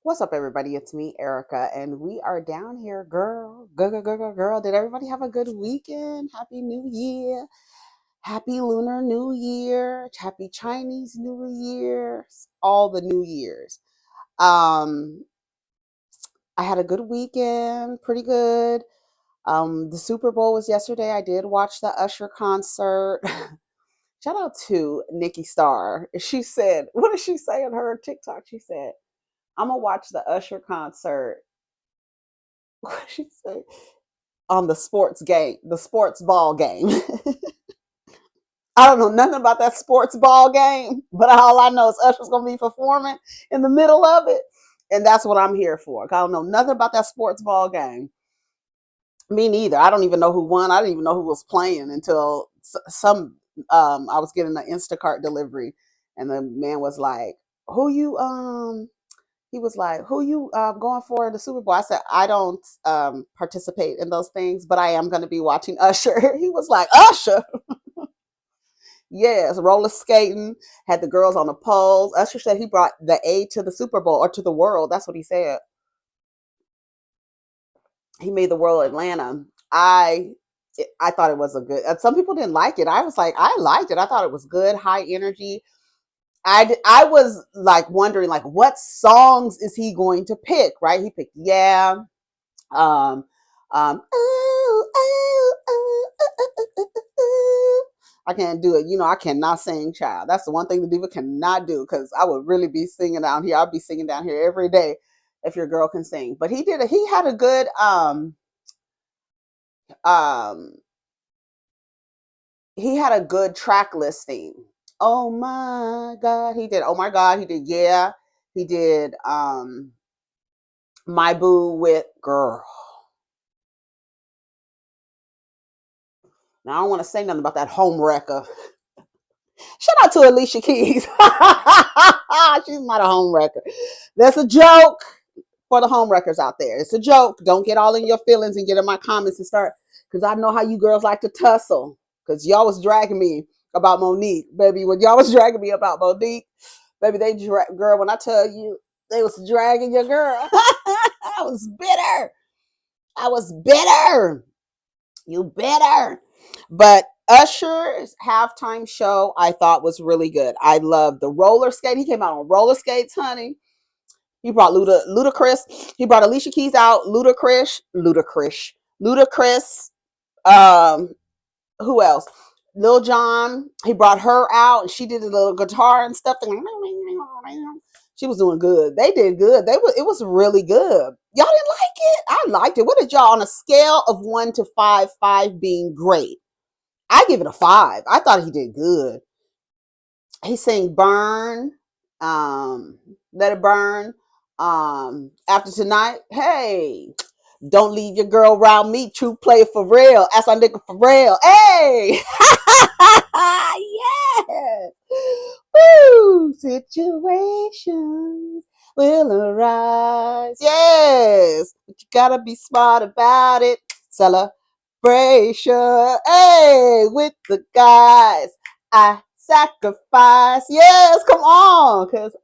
What's up, everybody? It's me, Erica, and we are down here, girl. Girl. Did everybody have a good weekend? Happy New Year. Happy Lunar New Year. Happy Chinese New Year. All the New Years. Um, I had a good weekend, pretty good. The Super Bowl was yesterday. I did watch the Usher concert. Shout out to Nikki Starr. She said, what did she say on her TikTok? She said, I'm gonna watch the Usher concert. What did she say? On the sports game, the sports ball game. I don't know nothing about that sports ball game, but all I know is Usher's gonna be performing in the middle of it, and that's what I'm here for. I don't know nothing about that sports ball game. Me neither. I don't even know who won. I didn't even know who was playing until some. I was getting an Instacart delivery, and the man was like, "Who you He was like, "Who you going for the Super Bowl?" I said, "I don't participate in those things, but I am going to be watching Usher." He was like, "Usher." Yes, roller skating, had the girls on the poles. Usher said he brought the A to the Super Bowl or to the world. That's what he said. He made the world Atlanta. I thought it was a good. Some people didn't like it. I was like, I liked it. I thought it was good, high energy. I was like wondering like what songs is he going to pick, right? He picked Yeah, um ooh, ooh, ooh, I can't do it. I cannot sing, child. That's the one thing the diva cannot do, because I would really be singing down here. I'd be singing down here every day if your girl can sing. But he had a good um he had a good track listing. Oh my god, he did. Oh my god, he did. Yeah, he did. My Boo with Girl. Now I don't want to say nothing about that home wrecker. Shout out to Alicia Keys. She's not a home wrecker. That's a joke for the home wreckers out there. It's a joke. Don't get all in your feelings and get in my comments and start, because I know how you girls like to tussle. Because y'all was dragging me about Monique, baby. When y'all was dragging me about Monique, baby, girl. When I tell you they was dragging your girl, I was bitter. I was bitter. You better. But Usher's halftime show I thought was really good. I loved the roller skate. He came out on roller skates, honey. He brought Ludacris. He brought Alicia Keys out. Ludacris. Um, who else? Lil Jon. He brought her out, and she did a little guitar and stuff. She was doing good. They did good. It was really good. Y'all didn't like it? I liked it. What did y'all, on a scale of 1 to 5, 5 being great? I give it a 5. I thought he did good. He sang Burn, Let It Burn. After Tonight, hey, don't leave your girl around me. True player for real. Ask my nigga for real. Hey, yeah. Woo! Situations will arise. Yes, but you gotta be smart about it. Celebration. Hey, with the guys, I sacrifice. Yes, come on, cause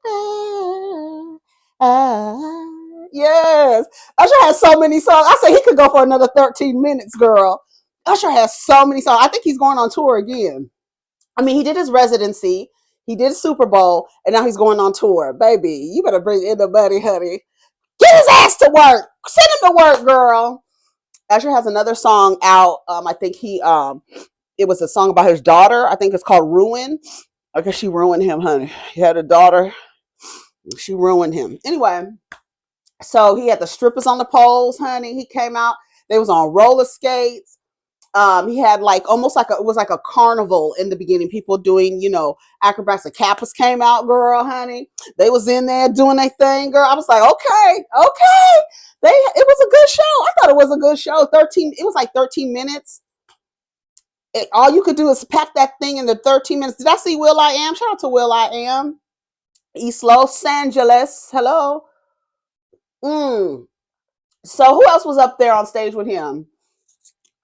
yes. Usher has so many songs. I say he could go for another 13 minutes, girl. Usher has so many songs. I think he's going on tour again. I mean, he did his residency, he did Super Bowl, and now he's going on tour. Baby, you better bring in the money, honey. Get his ass to work. Send him to work, girl. Usher has another song out. I think it was a song about his daughter. I think it's called Ruin. I guess she ruined him, honey. He had a daughter. She ruined him. Anyway, so he had the strippers on the poles, honey. He came out. They was on roller skates. He had like almost like it was like a carnival in the beginning. People doing, acrobats. The Kappas came out, girl, honey. They was in there doing their thing, girl. I was like, okay. It was a good show. I thought it was a good show. It was like 13 minutes. All you could do is pack that thing in the 13 minutes. Did I see Will I Am? Shout out to Will I Am. East Los Angeles. Hello. So who else was up there on stage with him?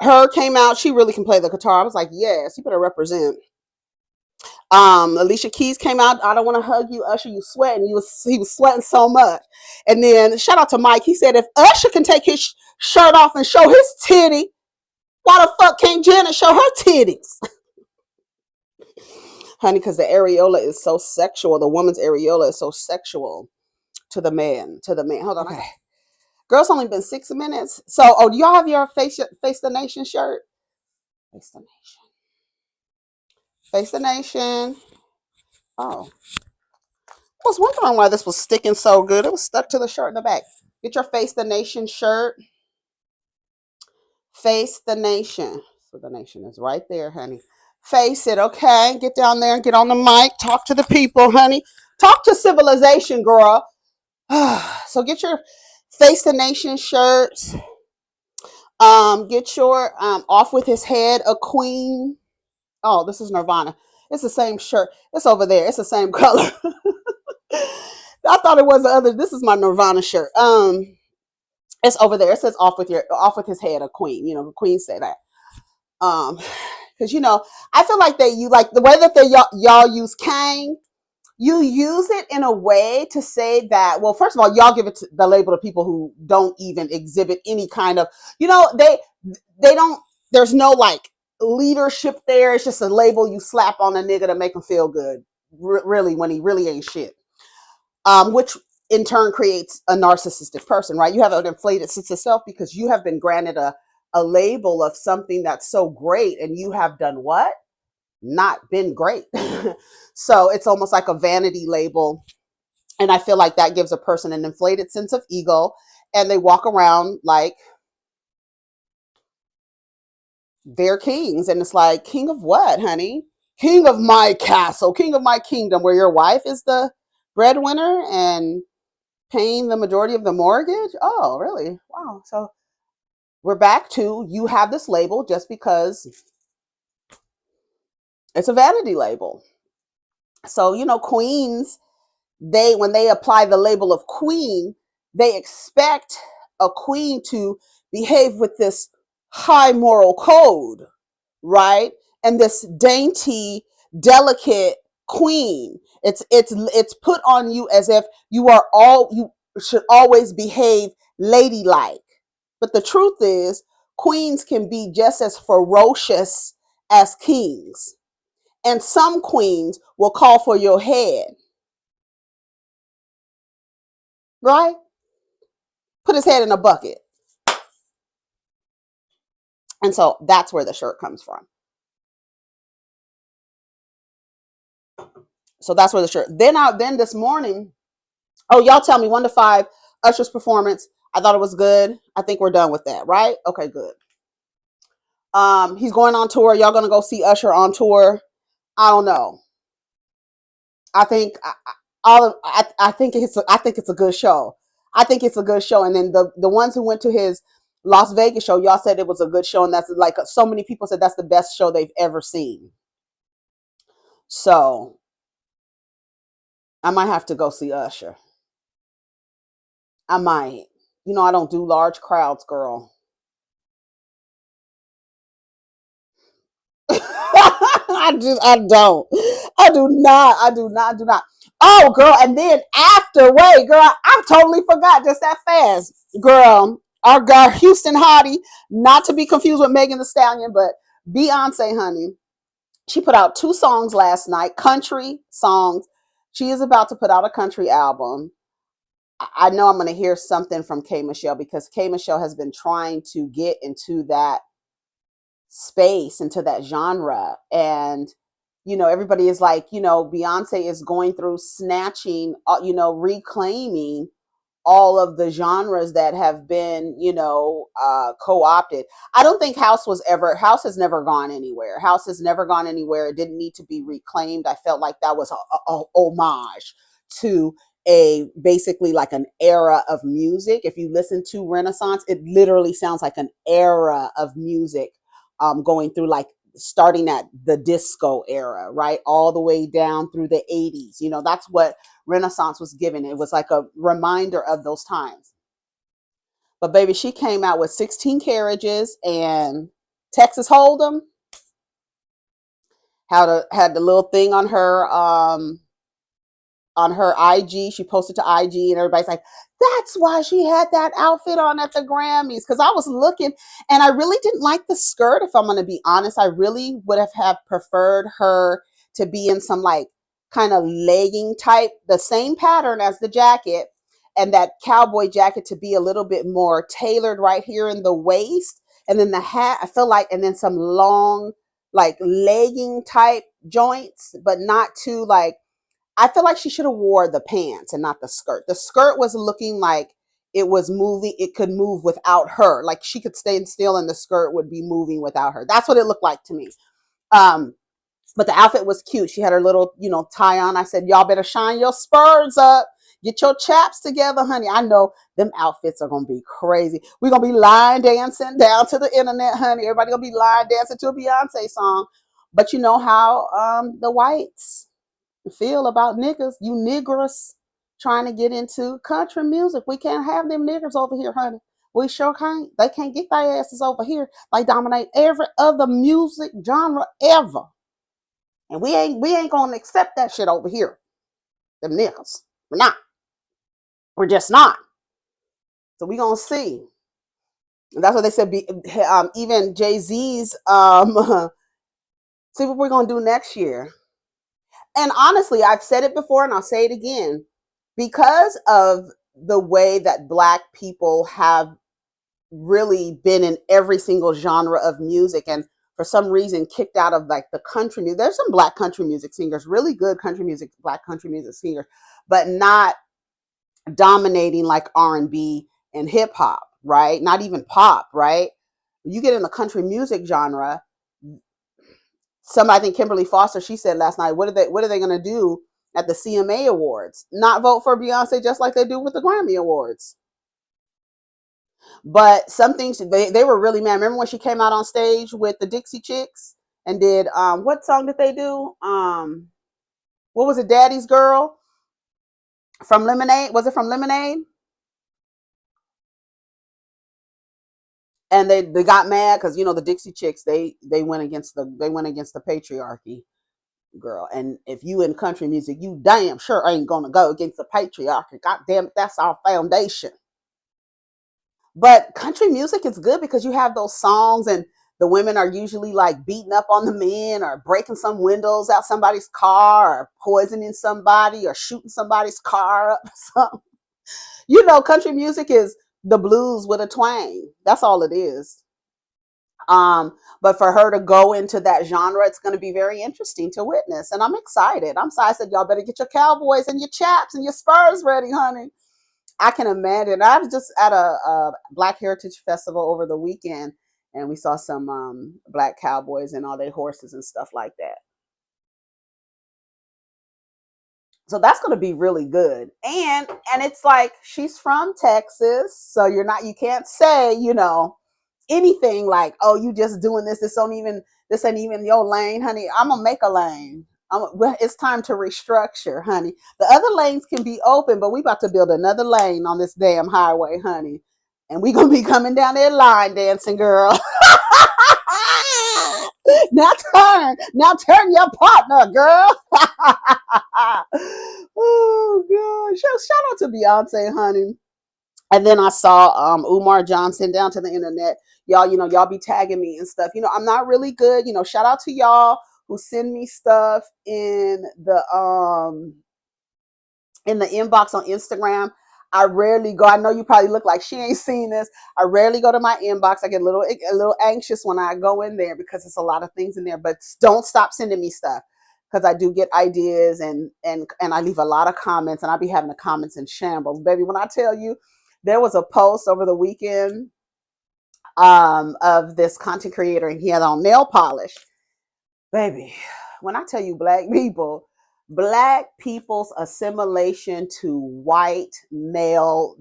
Her came out. She really can play the guitar. I was like, yes, you better represent. Alicia Keys came out. I don't want to hug you, Usher. You sweating. He was sweating so much. And then shout out to Mike. He said if Usher can take his shirt off and show his titty, why the fuck can't Janet show her titties? Honey, because the areola is so sexual. The woman's areola is so sexual to the man. To the man. Hold on. Okay. Girls, only been 6 minutes. So, oh, do y'all have your Face the Nation shirt? Face the Nation. Face the Nation. Oh. I was wondering why this was sticking so good. It was stuck to the shirt in the back. Get your Face the Nation shirt. Face the Nation. So the nation is right there, honey. Face it, okay? Get down there and get on the mic. Talk to the people, honey. Talk to civilization, girl. So get your Face the Nation shirts. Get your Off with His Head, a Queen. Oh, this is Nirvana. It's the same shirt. It's over there. It's the same color. I thought it was the other. This is my Nirvana shirt. It's over there. It says Off with His Head, a Queen. You know, the Queen said that. Because I feel like you like the way that y'all use Kang. You use it in a way to say that, well, first of all, y'all give it the label to people who don't even exhibit any kind of, they don't, there's no like leadership there. It's just a label you slap on a nigga to make him feel good, really, when he really ain't shit. Which in turn creates a narcissistic person, right? You have an inflated sense of self because you have been granted a label of something that's so great, and you have done what? Not been great. So it's almost like a vanity label. And I feel like that gives a person an inflated sense of ego, and they walk around like they're kings. And it's like, king of what, honey? King of my castle, king of my kingdom, where your wife is the breadwinner and paying the majority of the mortgage? Oh, really? Wow. So we're back to, you have this label just because it's a vanity label. So, queens, when they apply the label of queen, they expect a queen to behave with this high moral code, right? And this dainty, delicate queen. It's put on you as if you should always behave ladylike. But the truth is, queens can be just as ferocious as kings. And some queens will call for your head, right? Put his head in a bucket. And so that's where the shirt comes from. So that's where the shirt. Then this morning, oh, y'all tell me 1 to 5, Usher's performance. I thought it was good. I think we're done with that, right? Okay, good. He's going on tour. Y'all gonna go see Usher on tour? I don't know. I think I think it's a good show. I think it's a good show. And then the ones who went to his Las Vegas show, y'all said it was a good show, and that's like so many people said that's the best show they've ever seen. So I might have to go see Usher. I might. I don't do large crowds, girl. I don't. I do not. Oh, girl, and then after, wait, girl, I totally forgot just that fast. Girl, our girl Houston Hottie, not to be confused with Megan Thee Stallion, but Beyonce, honey. She put out 2 songs last night, country songs. She is about to put out a country album. I know I'm going to hear something from K Michelle, because K Michelle has been trying to get into that space, into that genre. And everybody is like, Beyonce is going through snatching, reclaiming all of the genres that have been, co-opted. I don't think house has never gone anywhere. House has never gone anywhere. It didn't need to be reclaimed. I felt like that was a homage to basically like an era of music. If you listen to Renaissance, it literally sounds like an era of music, going through, like, starting at the disco era, right, all the way down through the 80s. That's what Renaissance was given. It was like a reminder of those times. But baby, she came out with 16 Carriages and Texas Hold'em. had the little thing on her IG. She posted to IG, and everybody's like, that's why she had that outfit on at the Grammys. Because I was looking, and I really didn't like the skirt, if I'm going to be honest. I really would have preferred her to be in some like kind of legging type, the same pattern as the jacket, and that cowboy jacket to be a little bit more tailored right here in the waist. And then the hat, I feel like, and then some long, like legging type joints, but not too like, I feel like she should have wore the pants and not the skirt. The skirt was looking like it was moving. It could move without her. Like she could stay still and the skirt would be moving without her. That's what it looked like to me. Um, but the outfit was cute. She had her little, tie on. I said, y'all better shine your spurs up. Get your chaps together, honey. I know them outfits are going to be crazy. We're going to be line dancing down to the internet, honey. Everybody going to be line dancing to a Beyonce song. But you know how the whites feel about niggas, you niggers trying to get into country music. We can't have them niggers over here, honey. We sure can't. They can't get their asses over here. They dominate every other music genre ever. And we ain't gonna accept that shit over here. Them niggas. We're not. We're just not. So we gonna see. And that's what they said. Even Jay-Z's see what we're gonna do next year. And honestly, I've said it before and I'll say it again. Because of the way that Black people have really been in every single genre of music, and for some reason kicked out of like the country music. There's some Black country music singers, really good country music, Black country music singers, but not dominating like R&B and hip hop, right? Not even pop, right? You get in the country music genre, I think Kimberly Foster, she said last night, what are they going to do at the CMA Awards? Not vote for Beyonce just like they do with the Grammy Awards. But some things, they were really mad. Remember when she came out on stage with the Dixie Chicks and did what song did they do? What was it? Daddy's Girl from Lemonade? Was it from Lemonade? And they got mad because the Dixie Chicks, they went against the patriarchy, girl. And if you in country music, you damn sure ain't gonna go against the patriarchy. God damn it, that's our foundation. But country music is good because you have those songs, and the women are usually like beating up on the men or breaking some windows out somebody's car or poisoning somebody or shooting somebody's car up or something. Country music is the blues with a twang. That's all it is. But for her to go into that genre, it's going to be very interesting to witness. And I'm excited. I said, y'all better get your cowboys and your chaps and your spurs ready, honey. I can imagine. I was just at a Black Heritage Festival over the weekend, and we saw some Black cowboys and all their horses and stuff like that. So that's going to be really good. And it's like she's from Texas, so you can't say, anything like, oh, you just doing this. This ain't even your lane, honey. I'm gonna make a lane. It's time to restructure, honey. The other lanes can be open, but we about to build another lane on this damn highway, honey. And we gonna be coming down there line dancing, girl. Now turn your partner, girl. Oh god, shout out to Beyonce, honey. And then I saw Umar Johnson down to the internet. Y'all, y'all be tagging me and stuff. I'm not really good. Shout out to y'all who send me stuff in the inbox on Instagram. I rarely go. I know you probably look like she ain't seen this. I rarely go to my inbox. I get a little anxious when I go in there because it's a lot of things in there. But don't stop sending me stuff because I do get ideas and I leave a lot of comments, and I be having the comments in shambles, baby. When I tell you, there was a post over the weekend of this content creator, and he had on nail polish, baby. When I tell you, Black people's assimilation to white male,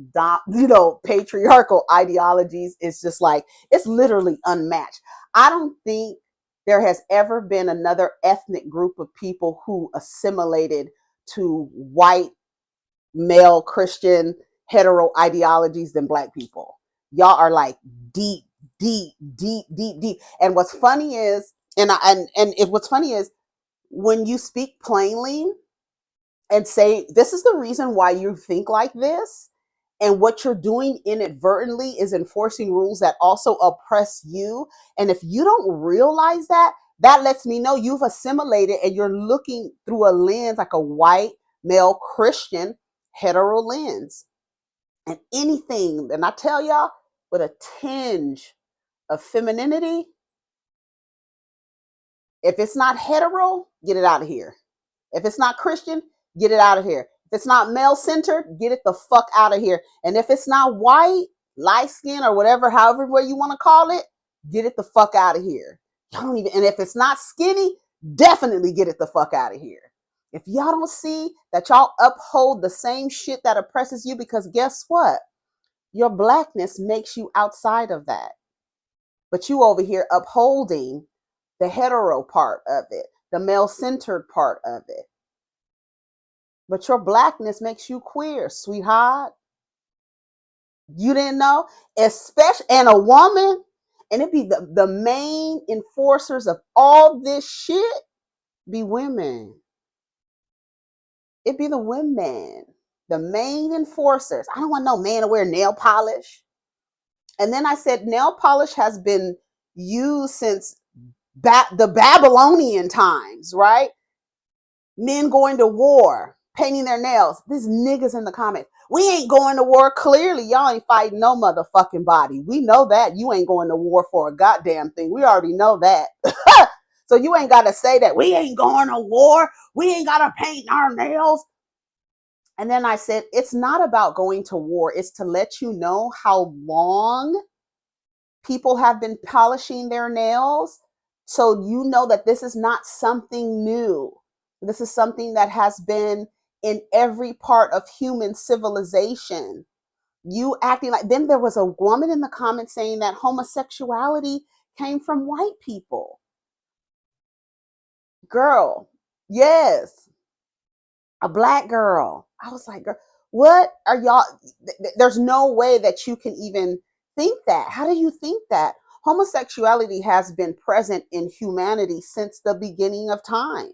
patriarchal ideologies is just like, it's literally unmatched. I don't think there has ever been another ethnic group of people who assimilated to white male Christian hetero ideologies than Black people. Y'all are like deep, deep, deep, deep, deep. And what's funny is, what's funny is, when you speak plainly and say, this is the reason why you think like this, and what you're doing inadvertently is enforcing rules that also oppress you. And if you don't realize that, that lets me know you've assimilated and you're looking through a lens, like a white male Christian hetero lens. And anything, and I tell y'all, with a tinge of femininity, if it's not hetero, get it out of here. If it's not Christian, get it out of here. If it's not male centered, get it the fuck out of here. And if it's not white, light skin, or whatever, however way you want to call it, get it the fuck out of here. Y'all don't even, and if it's not skinny, definitely get it the fuck out of here. If y'all don't see that y'all uphold the same shit that oppresses you, because guess what? Your blackness makes you outside of that. But you over here upholding the hetero part of it, the male centered part of it. But your blackness makes you queer, sweetheart. You didn't know? Especially, and a woman, and it be the main enforcers of all this shit be women. It be the women, the main enforcers. I don't want no man to wear nail polish. And then I said, nail polish has been used since the Babylonian times, right? Men going to war, painting their nails. These niggas in the comments, we ain't going to war. Clearly, y'all ain't fighting no motherfucking body. We know that. You ain't going to war for a goddamn thing. We already know that. So you ain't got to say that. We ain't going to war. We ain't got to paint our nails. And then I said, it's not about going to war. It's to let you know how long people have been polishing their nails. So you know that this is not something new. This is something that has been in every part of human civilization. You acting like, then there was a woman in the comments saying that homosexuality came from white people. Girl, yes, a black girl. I was like, girl, what are y'all? There's no way that you can even think that. How do you think that? Homosexuality has been present in humanity since the beginning of time.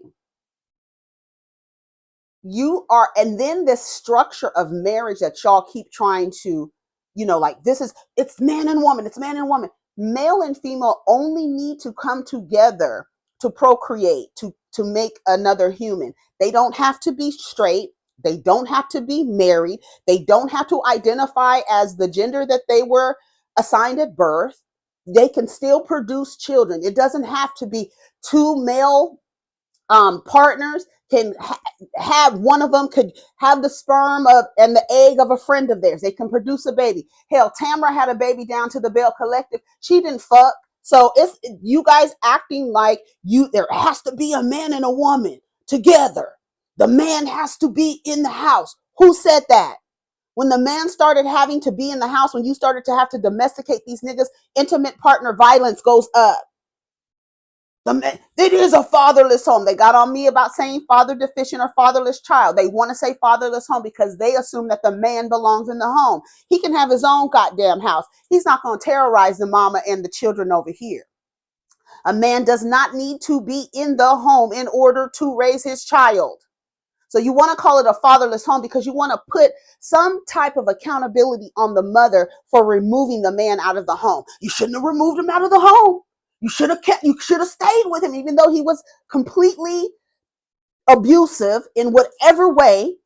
You are, and then this structure of marriage that y'all keep trying to, like, this is, it's man and woman, it's man and woman. Male and female only need to come together to procreate, to make another human. They don't have to be straight. They don't have to be married. They don't have to identify as the gender that they were assigned at birth. They can still produce children. It doesn't have to be two male partners can have, one of them could have the sperm of and the egg of a friend of theirs. They can produce a baby. Hell, Tamara had a baby down to the Bell Collective. She didn't fuck. So it's you guys acting like there has to be a man and a woman together. The man has to be in the house. Who said that? When the man started having to be in the house, when you started to have to domesticate these niggas, intimate partner violence goes up. It is a fatherless home. They got on me about saying father deficient or fatherless child. They want to say fatherless home because they assume that the man belongs in the home. He can have his own goddamn house. He's not going to terrorize the mama and the children over here. A man does not need to be in the home in order to raise his child. So you want to call it a fatherless home because you want to put some type of accountability on the mother for removing the man out of the home. You shouldn't have removed him out of the home. You should have stayed with him, even though he was completely abusive in whatever way.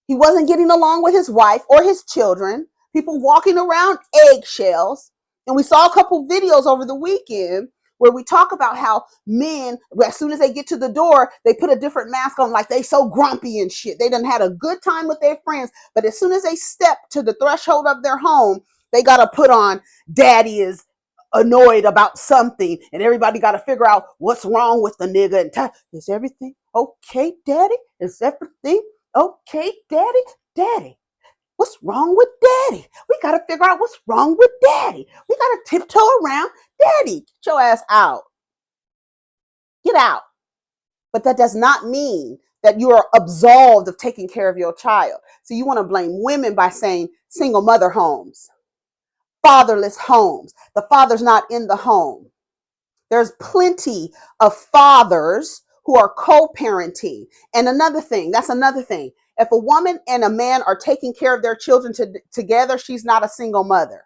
He wasn't getting along with his wife or his children. People walking around eggshells. And we saw a couple videos over the weekend where we talk about how men, as soon as they get to the door, they put a different mask on, like they so grumpy and shit. They done had a good time with their friends, but as soon as they step to the threshold of their home, they got to put on daddy is annoyed about something, and everybody got to figure out what's wrong with the nigga. And is everything okay, daddy? Is everything okay, daddy? Daddy, what's wrong with daddy? We got to figure out what's wrong with daddy. We got to tiptoe around daddy. Get your ass out. Get out. But that does not mean that you are absolved of taking care of your child. So you want to blame women by saying single mother homes, fatherless homes. The father's not in the home. There's plenty of fathers who are co-parenting. And another thing, that's another thing. If a woman and a man are taking care of their children together, she's not a single mother.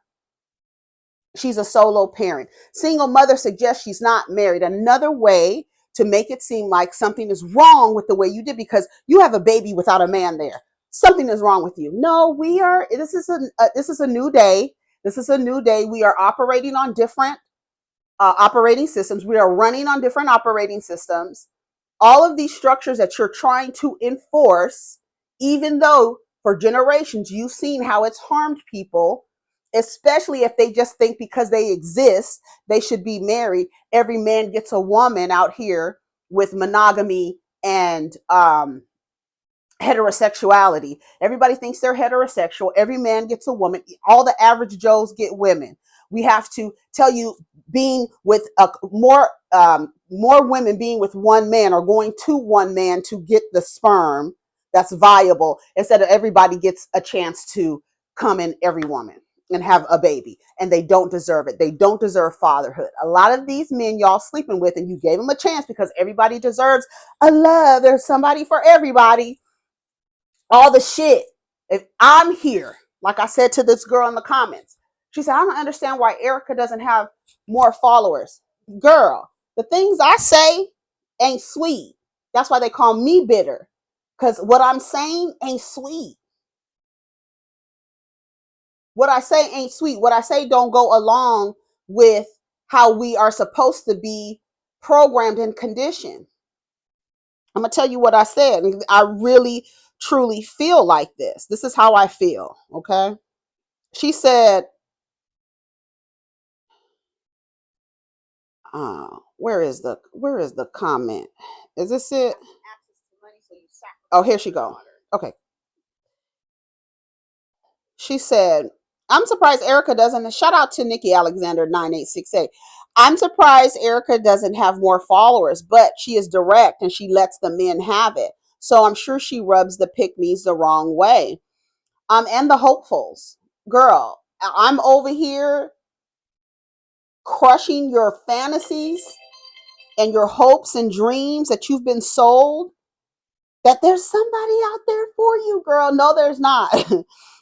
She's a solo parent. Single mother suggests she's not married. Another way to make it seem like something is wrong with the way you did because you have a baby without a man there. Something is wrong with you. No, we are. This is a new day. This is a new day. We are operating on different operating systems. We are running on different operating systems. All of these structures that you're trying to enforce, even though for generations you've seen how it's harmed people, especially if they just think because they exist, they should be married. Every man gets a woman out here with monogamy and heterosexuality. Everybody thinks they're heterosexual. Every man gets a woman. All the average Joes get women. We have to tell you being with more women being with one man or going to one man to get the sperm that's viable instead of everybody gets a chance to come in every woman and have a baby, and they don't deserve it. They don't deserve fatherhood. A lot of these men y'all sleeping with, and you gave them a chance because everybody deserves a love. There's somebody for everybody. All the shit. If I'm here, like I said to this girl in the comments, she said, I don't understand why Erica doesn't have more followers. Girl, the things I say ain't sweet. That's why they call me bitter. Because what I'm saying ain't sweet. What I say ain't sweet. What I say don't go along with how we are supposed to be programmed and conditioned. I'm going to tell you what I said. I really, truly feel like this. This is how I feel. Okay. She said, where is the comment? Is this it? Oh, here she go. Okay. She said, I'm surprised Erica doesn't, shout out to Nikki Alexander 9868. I'm surprised Erica doesn't have more followers, but she is direct and she lets the men have it. So I'm sure she rubs the pick-me's the wrong way. And the hopefuls. Girl, I'm over here crushing your fantasies and your hopes and dreams that you've been sold, that there's somebody out there for you, girl. No, there's not.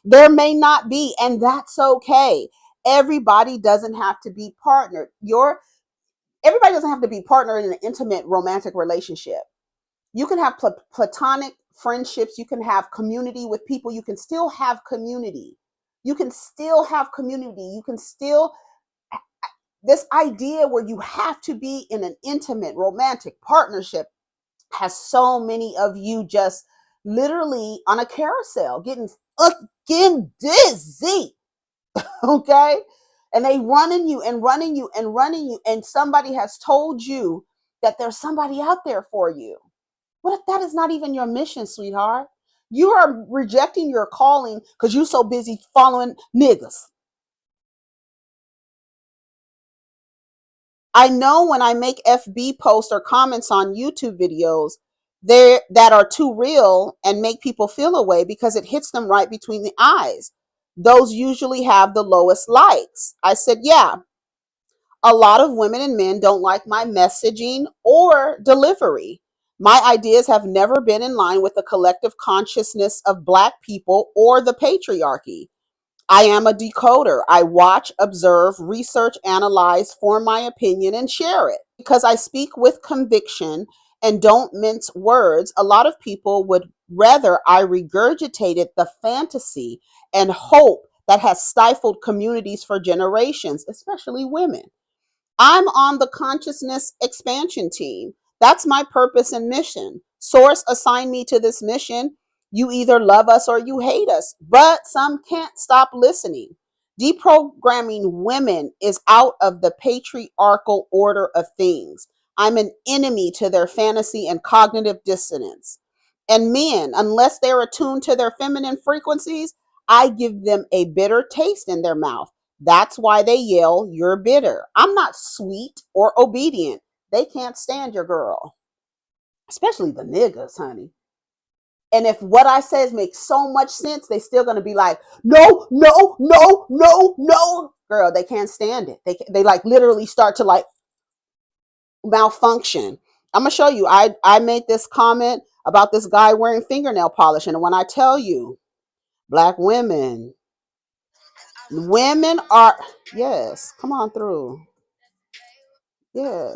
There may not be, and that's okay. Everybody doesn't have to be partnered. Everybody doesn't have to be partnered in an intimate romantic relationship. You can have platonic friendships. You can have community with people. You can still have community. You can still have community. You can still, this idea where you have to be in an intimate romantic partnership has so many of you just literally on a carousel getting fucking dizzy. Okay. And they running you and running you and running you. And somebody has told you that there's somebody out there for you. What if that is not even your mission, sweetheart? You are rejecting your calling because you're so busy following niggas. I know when I make FB posts or comments on YouTube videos there that are too real and make people feel away because it hits them right between the eyes. Those usually have the lowest likes. I said, yeah, a lot of women and men don't like my messaging or delivery. My ideas have never been in line with the collective consciousness of Black people or the patriarchy. I am a decoder. I watch, observe, research, analyze, form my opinion, and share it. Because I speak with conviction and don't mince words, a lot of people would rather I regurgitated the fantasy and hope that has stifled communities for generations, especially women. I'm on the consciousness expansion team. That's my purpose and mission. Source assigned me to this mission. You either love us or you hate us, but some can't stop listening. Deprogramming women is out of the patriarchal order of things. I'm an enemy to their fantasy and cognitive dissonance. And men, unless they're attuned to their feminine frequencies, I give them a bitter taste in their mouth. That's why they yell, you're bitter. I'm not sweet or obedient. They can't stand your girl, especially the niggas, honey. And if what I says makes so much sense, they still gonna be like, no, no, no, no, no. Girl, they can't stand it. They like literally start to like malfunction. I'm gonna show you. I made this comment about this guy wearing fingernail polish, and when I tell you, black women are, yes. Come on through. Yeah.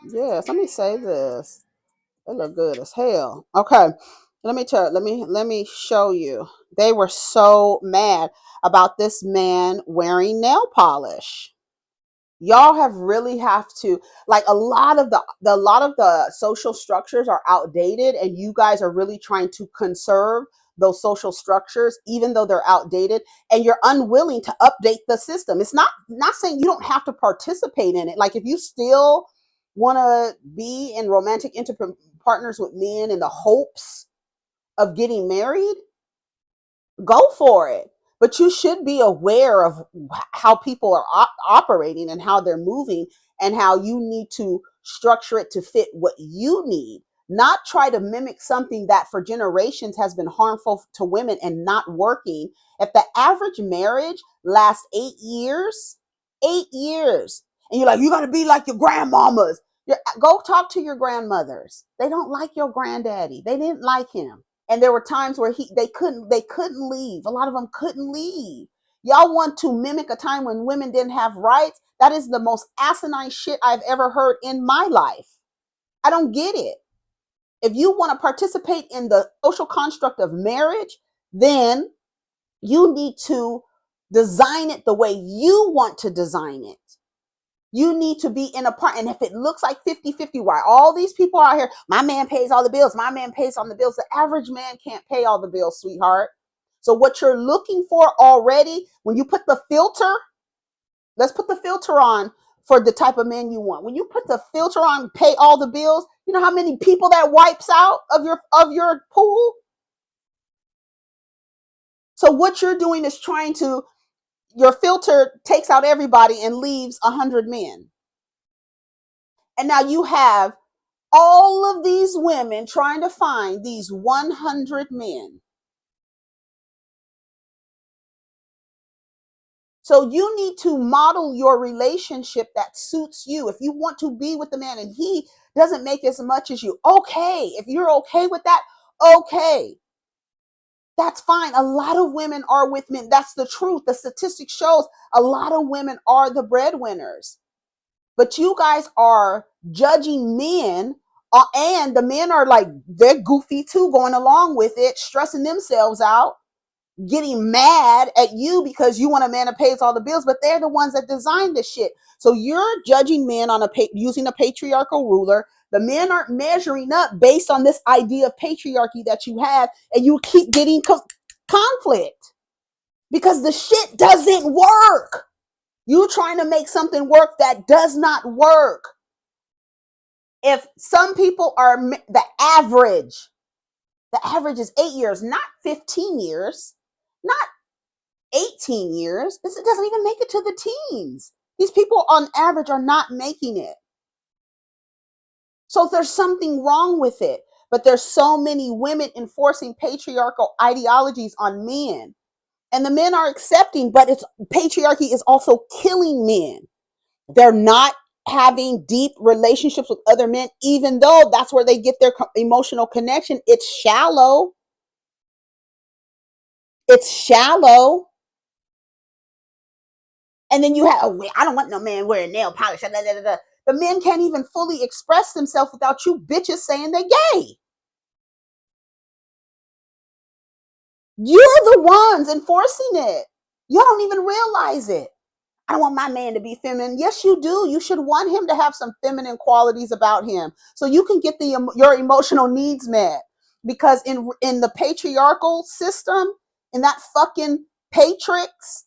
Yes. Let me say this. They look good as hell. Okay. Let me show you. They were so mad about this man wearing nail polish. Y'all have really have to, like, a lot of the social structures are outdated, and you guys are really trying to conserve those social structures even though they're outdated, and you're unwilling to update the system. It's not saying you don't have to participate in it. Like, if you still want to be in romantic partners with men in the hopes of getting married, go for it. But you should be aware of how people are operating and how they're moving, and how you need to structure it to fit what you need. Not try to mimic something that for generations has been harmful to women and not working. If the average marriage lasts 8 years, 8 years, and you're like, you got to be like your grandmamas. Go talk to your grandmothers. They don't like your granddaddy. They didn't like him, and there were times where they couldn't leave. A lot of them couldn't leave. Y'all want to mimic a time when women didn't have rights? That is the most asinine shit I've ever heard in my life. I don't get it. If you want to participate in the social construct of marriage, then you need to design it the way you want to design it. You need to be in a part. And if it looks like 50-50, why all these people are out here, my man pays all the bills, my man pays on the bills. The average man can't pay all the bills, sweetheart. So what you're looking for already, when you put the filter, let's put the filter on for the type of man you want. When you put the filter on, pay all the bills, you know how many people that wipes out of your pool? So what you're doing is trying to, your filter takes out everybody and leaves 100 men. And now you have all of these women trying to find these 100 men. So you need to model your relationship that suits you. If you want to be with the man and he doesn't make as much as you, okay. If you're okay with that, okay. That's fine. A lot of women are with men. That's the truth. The statistics shows a lot of women are the breadwinners. But you guys are judging men, and the men are like, they're goofy too, going along with it, stressing themselves out, getting mad at you because you want a man that pays all the bills, but they're the ones that designed this shit. So you're judging men on using a patriarchal ruler. The men aren't measuring up based on this idea of patriarchy that you have, and you keep getting conflict because the shit doesn't work. You trying to make something work that does not work. If some people are the average is 8 years, not 15 years, not 18 years. It doesn't even make it to the teens. These people on average are not making it. So there's something wrong with it. But there's so many women enforcing patriarchal ideologies on men. And the men are accepting, but patriarchy is also killing men. They're not having deep relationships with other men, even though that's where they get their emotional connection. It's shallow. It's shallow. And then you have, oh, I don't want no man wearing nail polish. Da, da, da, da. The men can't even fully express themselves without you bitches saying they're gay. You're the ones enforcing it. You don't even realize it. I don't want my man to be feminine. Yes, you do. You should want him to have some feminine qualities about him so you can get your emotional needs met. Because in the patriarchal system, in that fucking patrix,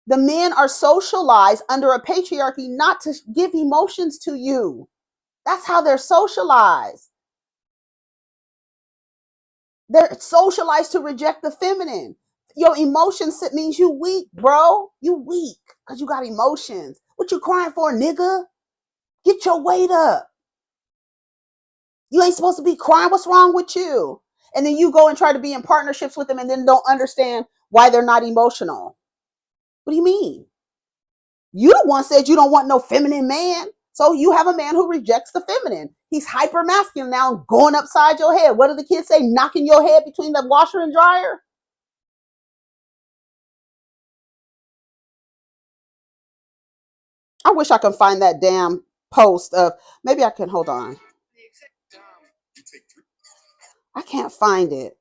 the men are socialized under a patriarchy not to give emotions to you. That's how they're socialized. They're socialized to reject the feminine. Your emotions means you weak, bro. You weak because you got emotions. What you crying for, nigga? Get your weight up. You ain't supposed to be crying. What's wrong with you? And then you go and try to be in partnerships with them and then don't understand why they're not emotional. What do you mean? You the one said you don't want no feminine man. So you have a man who rejects the feminine. He's hyper masculine now, going upside your head. What do the kids say? Knocking your head between the washer and dryer. I wish I could find that damn post of, maybe I can, hold on. I can't find it.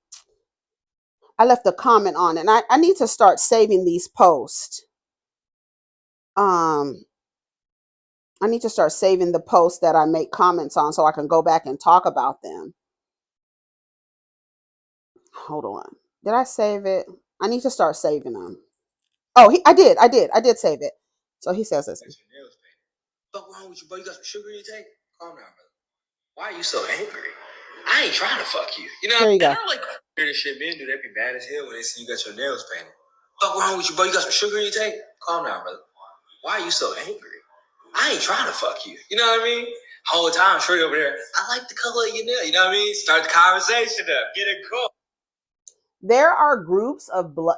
I left a comment on it. And I need to start saving these posts. Um, I need to start saving the posts that I make comments on so I can go back and talk about them. Hold on. Did I save it? I need to start saving them. Oh, I did save it. So he says this. What's wrong with you, boy? You got some sugar in your tank? Calm down, brother. Why are you so angry? I ain't trying to fuck you. You know, there you go. I don't like hear this shit men do. They be mad as hell when they see you got your nails painted. What's wrong with you, boy? You got some sugar in your tank? Calm down, brother. Why are you so angry? I ain't trying to fuck you. You know what I mean? Whole time, shorty over there. I like the color of your nail. You know what I mean? Start the conversation up. Get it cool. There are groups of blood.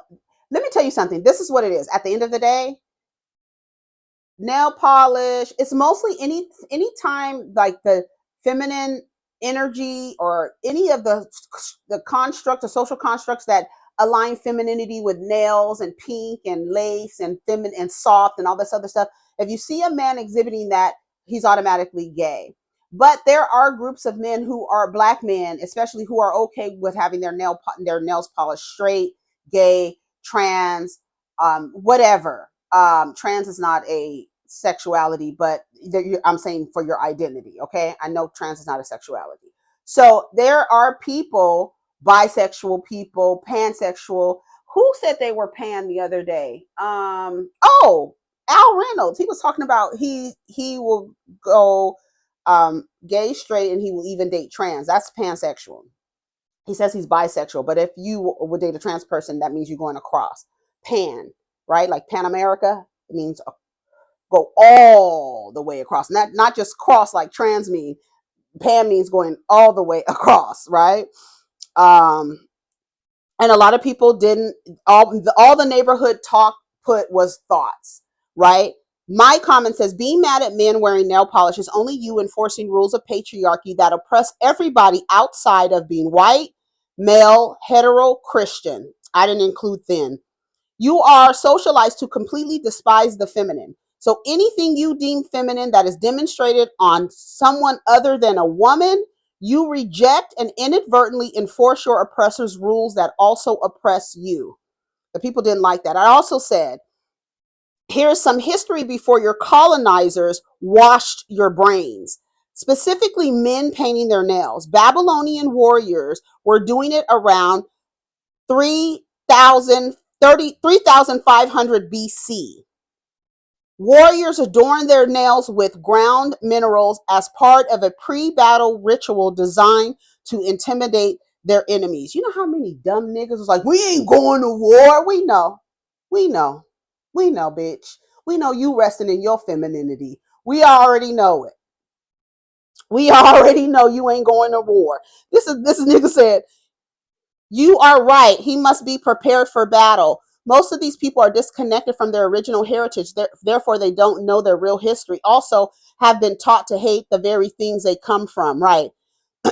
Let me tell you something. This is what it is. At the end of the day, nail polish, it's mostly any time like the feminine energy or any of the construct, the social constructs that align femininity with nails and pink and lace and feminine and soft and all this other stuff. If you see a man exhibiting that, he's automatically gay. But there are groups of men who are black men, especially, who are okay with having their nails polished straight, gay, trans, whatever. Trans is not a sexuality, but I'm saying for your identity. Okay, I know trans is not a sexuality. So there are people, bisexual people, pansexual. Who said they were pan the other day? Oh, Al Reynolds. He was talking about he will go gay, straight, and he will even date trans. That's pansexual. He says he's bisexual, but if you would date a trans person, that means you're going across. Pan, right? Like Pan America, it means go all the way across. Not just cross like trans mean. Pan means going all the way across, right? Um, and a lot of people didn't. All the neighborhood talk put was thoughts, right? My comment says, being mad at men wearing nail polish is only you enforcing rules of patriarchy that oppress everybody outside of being white, male, hetero, Christian. I didn't include thin. You are socialized to completely despise the feminine. So anything you deem feminine that is demonstrated on someone other than a woman, you reject and inadvertently enforce your oppressor's rules that also oppress you. The people didn't like that. I also said, here's some history before your colonizers washed your brains. Specifically, men painting their nails. Babylonian warriors were doing it around 3,500 BC. Warriors adorned their nails with ground minerals as part of a pre-battle ritual designed to intimidate their enemies. You know how many dumb niggas was like, we ain't going to war? We know. We know. We know, bitch. We know you resting in your femininity. We already know it. We already know you ain't going to war. This nigga said, you are right. He must be prepared for battle. Most of these people are disconnected from their original heritage. Therefore, they don't know their real history. Also, have been taught to hate the very things they come from, right?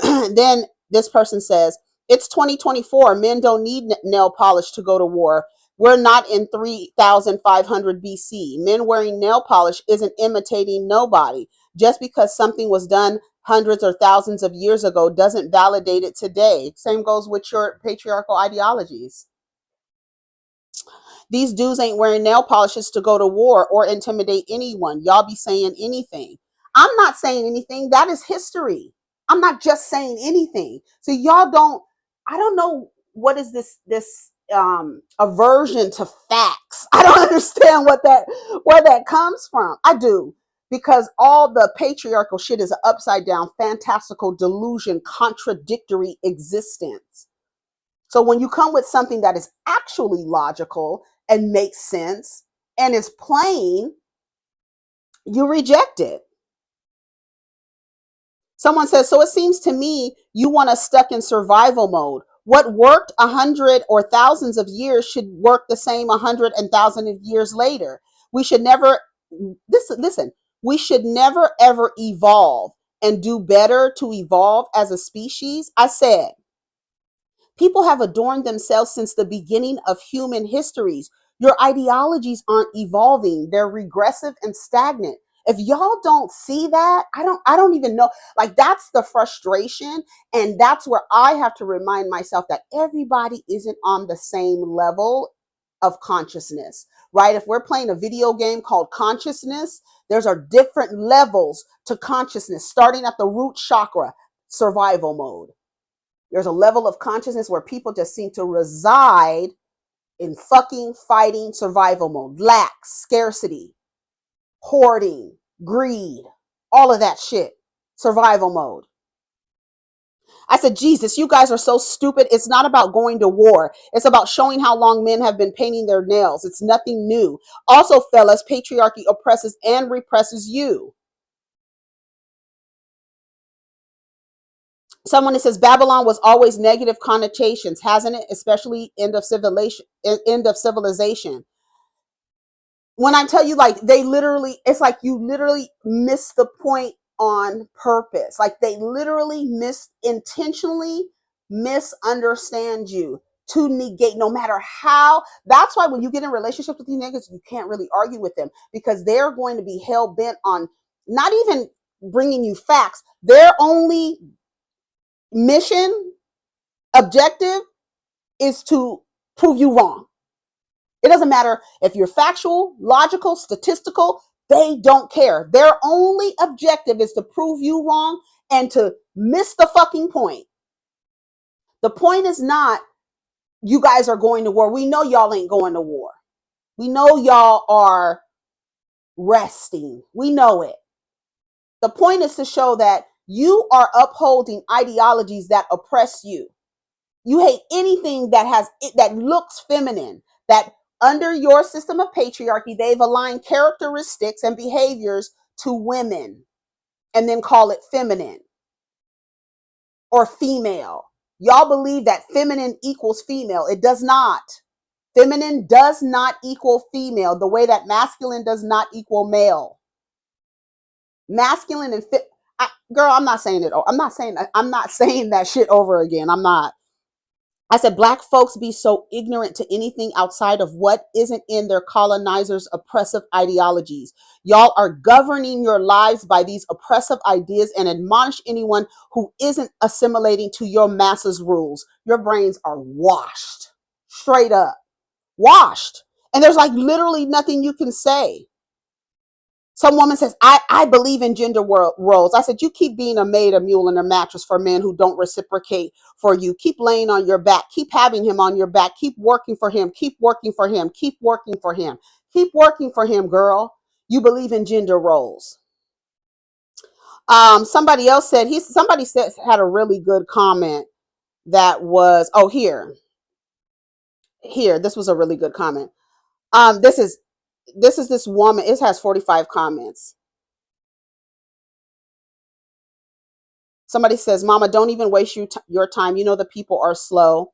Then this person says, it's 2024. Men don't need nail polish to go to war. We're not in 3,500 BC. Men wearing nail polish isn't imitating nobody. Just because something was done hundreds or thousands of years ago doesn't validate it today. Same goes with your patriarchal ideologies. These dudes ain't wearing nail polishes to go to war or intimidate anyone. Y'all be saying anything. I'm not saying anything. That is history. I'm not just saying anything. So y'all don't, I don't know what is this aversion to facts. I don't understand where that comes from. I do, because all the patriarchal shit is an upside down, fantastical delusion, contradictory existence. So when you come with something that is actually logical and makes sense and is plain, you reject it. Someone says, so it seems to me you want us stuck in survival mode. What worked 100 or thousands of years should work the same 100 and 1,000 of years later. We should never listen, we should never ever evolve and do better to evolve as a species. I said, people have adorned themselves since the beginning of human histories. Your ideologies aren't evolving. They're regressive and stagnant. If y'all don't see that, I don't even know. Like, that's the frustration, and that's where I have to remind myself that everybody isn't on the same level of consciousness, right? If we're playing a video game called consciousness, there's are different levels to consciousness, starting at the root chakra, survival mode. There's a level of consciousness where people just seem to reside in fucking fighting survival mode, lack, scarcity, hoarding, greed, all of that shit. Survival mode. I said, Jesus, you guys are so stupid. It's not about going to war. It's about showing how long men have been painting their nails. It's nothing new. Also, fellas, patriarchy oppresses and represses you. Someone that says Babylon was always negative connotations, hasn't it? Especially end of civilization. When I tell you, like, they literally, it's like you literally miss the point on purpose. Like, they literally intentionally misunderstand you to negate, no matter how. That's why when you get in relationships with these niggas, you can't really argue with them, because they're going to be hell bent on not even bringing you facts. Their only mission, objective, is to prove you wrong. It doesn't matter if you're factual, logical, statistical, they don't care. Their only objective is to prove you wrong and to miss the fucking point. The point is not you guys are going to war. We know y'all ain't going to war. We know y'all are resting. We know it. The point is to show that you are upholding ideologies that oppress you. You hate anything that looks feminine, that under your system of patriarchy, they've aligned characteristics and behaviors to women and then call it feminine or female. Y'all believe that feminine equals female. It does not. Feminine does not equal female, the way that masculine does not equal male. Masculine and girl, I'm not saying it. I'm not saying that shit over again. I'm not. I said, Black folks be so ignorant to anything outside of what isn't in their colonizers' oppressive ideologies. Y'all are governing your lives by these oppressive ideas and admonish anyone who isn't assimilating to your masses' rules. Your brains are washed, straight up washed. And there's like literally nothing you can say. Some woman says, I believe in gender roles. I said, you keep being a maid, a mule, and a mattress for men who don't reciprocate for you. Keep laying on your back. Keep having him on your back. Keep working for him. Keep working for him. Keep working for him. Keep working for him, girl. You believe in gender roles. Somebody else said, had a really good comment that was, here, this was a really good comment. This is this woman. It has 45 comments. Somebody says, Mama, don't even waste your time. You know the people are slow.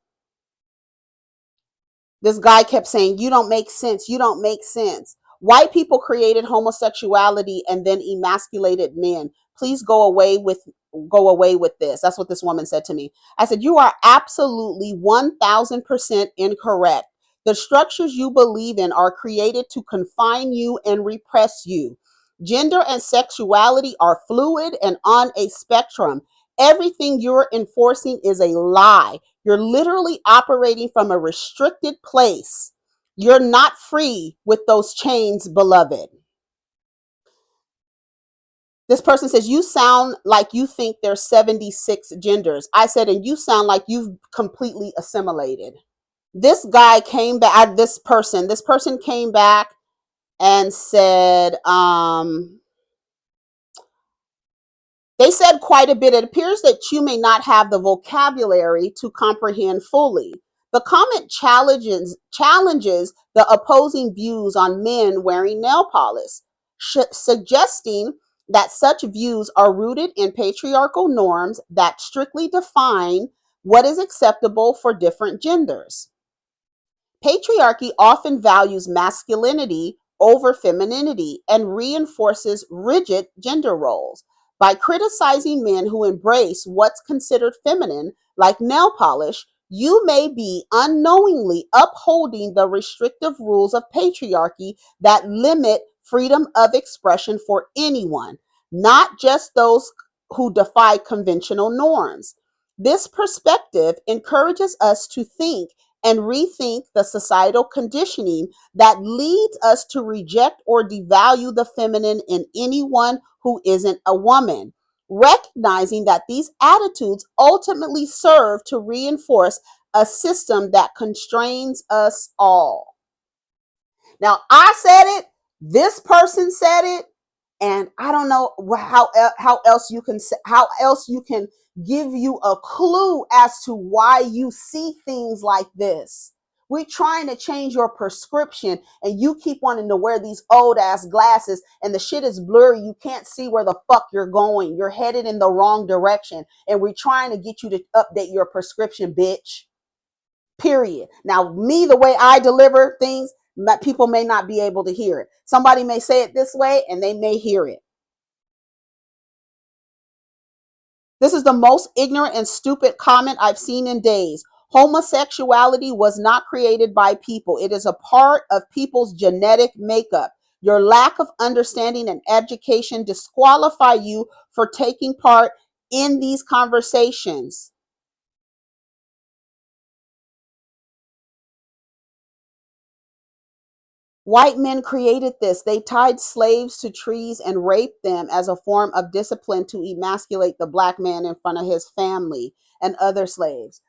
This guy kept saying, you don't make sense. You don't make sense. White people created homosexuality and then emasculated men. Please go away with this. That's what this woman said to me. I said, you are absolutely 1000% incorrect. The structures you believe in are created to confine you and repress you. Gender and sexuality are fluid and on a spectrum. Everything you're enforcing is a lie. You're literally operating from a restricted place. You're not free with those chains, beloved. This person says, you sound like you think there's 76 genders. I said, and you sound like you've completely assimilated. This guy came back, this person came back and said, they said quite a bit. It appears that you may not have the vocabulary to comprehend fully. The comment challenges the opposing views on men wearing nail polish, suggesting that such views are rooted in patriarchal norms that strictly define what is acceptable for different genders. Patriarchy often values masculinity over femininity and reinforces rigid gender roles. By criticizing men who embrace what's considered feminine, like nail polish, you may be unknowingly upholding the restrictive rules of patriarchy that limit freedom of expression for anyone, not just those who defy conventional norms. This perspective encourages us to think and rethink the societal conditioning that leads us to reject or devalue the feminine in anyone who isn't a woman, recognizing that these attitudes ultimately serve to reinforce a system that constrains us all. Now, I said it, this person said it, and I don't know how else you can give you a clue as to why you see things like this. We're trying to change your prescription, and you keep wanting to wear these old ass glasses, and the shit is blurry. You can't see where the fuck you're going. You're headed in the wrong direction, and we're trying to get you to update your prescription, bitch. Period. Now, me, the way I deliver things, people may not be able to hear it. Somebody may say it this way, and they may hear it. This is the most ignorant and stupid comment I've seen in days. Homosexuality was not created by people. It is a part of people's genetic makeup. Your lack of understanding and education disqualify you for taking part in these conversations. White men created this. They tied slaves to trees and raped them as a form of discipline to emasculate the black man in front of his family and other slaves.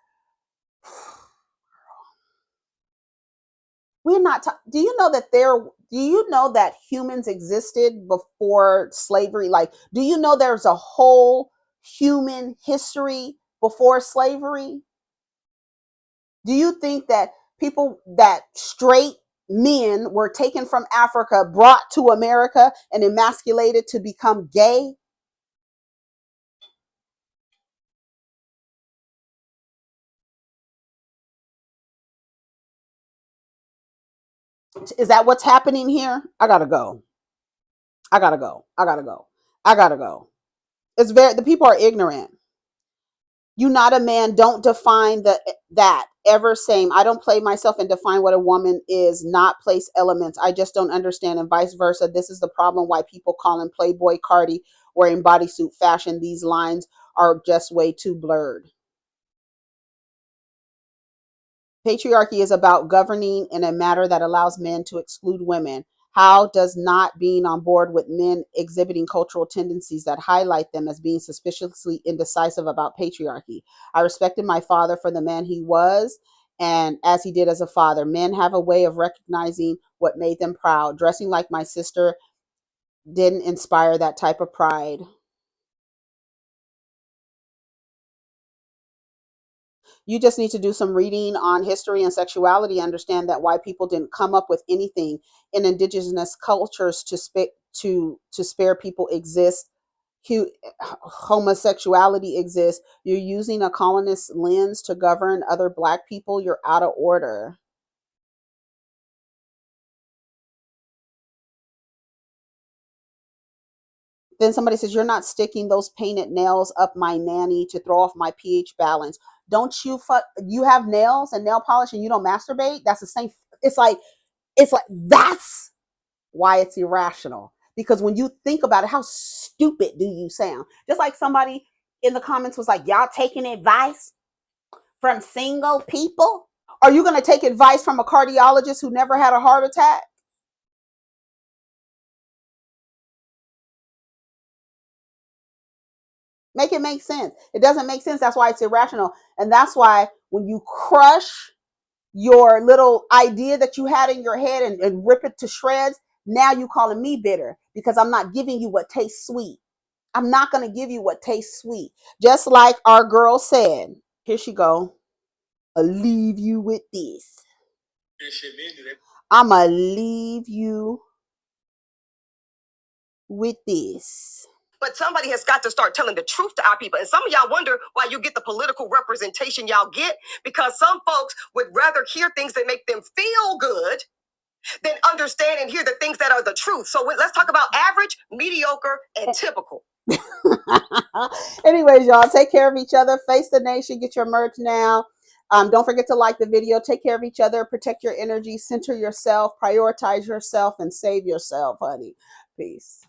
We're not do you know that humans existed before slavery? Like, do you know there's a whole human history before slavery? Do you think that straight men were taken from Africa, brought to America, and emasculated to become gay? Is that what's happening here? I gotta go. I gotta go. I gotta go. I gotta go. The people are ignorant. You not a man, don't define that ever same. I don't play myself and define what a woman is, not place elements. I just don't understand, and vice versa. This is the problem why people call him Playboy Cardi wearing bodysuit fashion. These lines are just way too blurred. Patriarchy is about governing in a manner that allows men to exclude women. How does not being on board with men exhibiting cultural tendencies that highlight them as being suspiciously indecisive about patriarchy? I respected my father for the man he was and as he did as a father. Men have a way of recognizing what made them proud. Dressing like my sister didn't inspire that type of pride. You just need to do some reading on history and sexuality. Understand that white people didn't come up with anything. In indigenous cultures, to spare people exist. Homosexuality exists. You're using a colonist lens to govern other black people. You're out of order. Then somebody says, you're not sticking those painted nails up my nanny to throw off my pH balance. Don't you you have nails and nail polish and you don't masturbate? That's the same. It's like that's why it's irrational. Because when you think about it, how stupid do you sound? Just like somebody in the comments was like, y'all taking advice from single people? Are you going to take advice from a cardiologist who never had a heart attack? Make it make sense. It doesn't make sense. That's why it's irrational. And that's why when you crush your little idea that you had in your head and rip it to shreds, now you calling me bitter because I'm not giving you what tastes sweet. I'm not going to give you what tastes sweet. Just like our girl said. Here she go. I'll leave you with this. I'ma leave you with this. But somebody has got to start telling the truth to our people. And some of y'all wonder why you get the political representation y'all get, because some folks would rather hear things that make them feel good than understand and hear the things that are the truth. So let's talk about average, mediocre, and typical. Anyways, y'all, take care of each other. Face the nation. Get your merch now. Don't forget to like the video. Take care of each other. Protect your energy. Center yourself. Prioritize yourself and save yourself, honey. Peace.